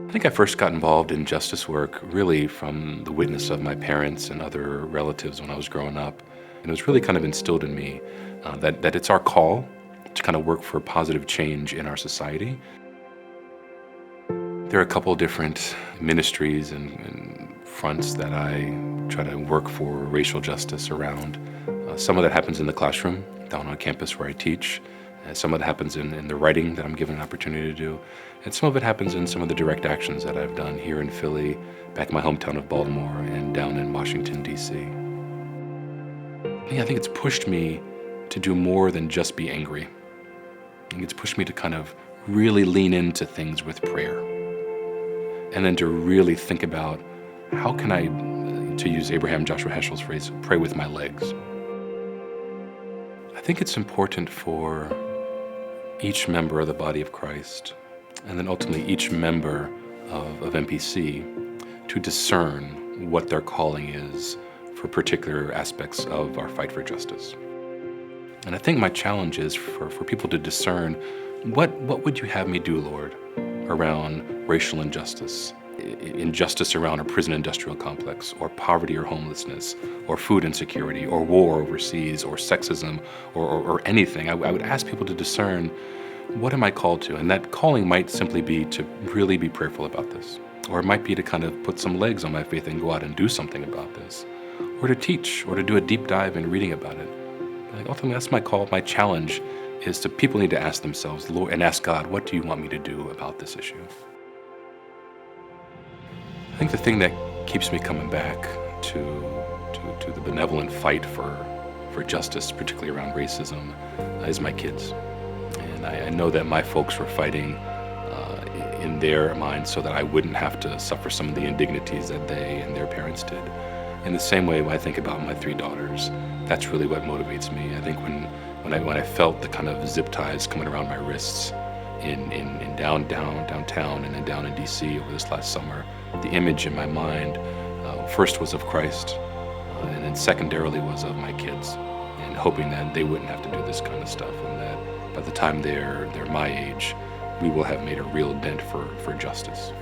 I think I first got involved in justice work really from the witness of my parents and other relatives when I was growing up. And it was really kind of instilled in me that it's our call to kind of work for positive change in our society. There are a couple different ministries and fronts that I try to work for racial justice around. Some of that happens in the classroom, down on campus where I teach. Some of it happens in the writing that I'm given an opportunity to do. And some of it happens in some of the direct actions that I've done here in Philly, back in my hometown of Baltimore, and down in Washington, D.C. I think it's pushed me to do more than just be angry. I think it's pushed me to kind of really lean into things with prayer. And then to really think about how can I, to use Abraham Joshua Heschel's phrase, pray with my legs. I think it's important for each member of the body of Christ, and then ultimately each member of NPC, to discern what their calling is for particular aspects of our fight for justice. And I think my challenge is for people to discern what would you have me do, Lord, around racial injustice, injustice around a prison industrial complex, or poverty or homelessness, or food insecurity, or war overseas, or sexism, or anything. I would ask people to discern, what am I called to? And that calling might simply be to really be prayerful about this. Or it might be to kind of put some legs on my faith and go out and do something about this. Or to teach, or to do a deep dive in reading about it. Like, ultimately, that's my call. My challenge is to people need to ask themselves, Lord, and ask God, what do you want me to do about this issue? I think the thing that keeps me coming back to the benevolent fight for justice, particularly around racism, is my kids. And I know that my folks were fighting in their minds so that I wouldn't have to suffer some of the indignities that they and their parents did. In the same way, when I think about my three daughters, that's really what motivates me. I think when I felt the kind of zip ties coming around my wrists in downtown and then down in DC over this last summer, the image in my mind first was of Christ, and then secondarily was of my kids, and hoping that they wouldn't have to do this kind of stuff, and that by the time they're my age, we will have made a real dent for justice.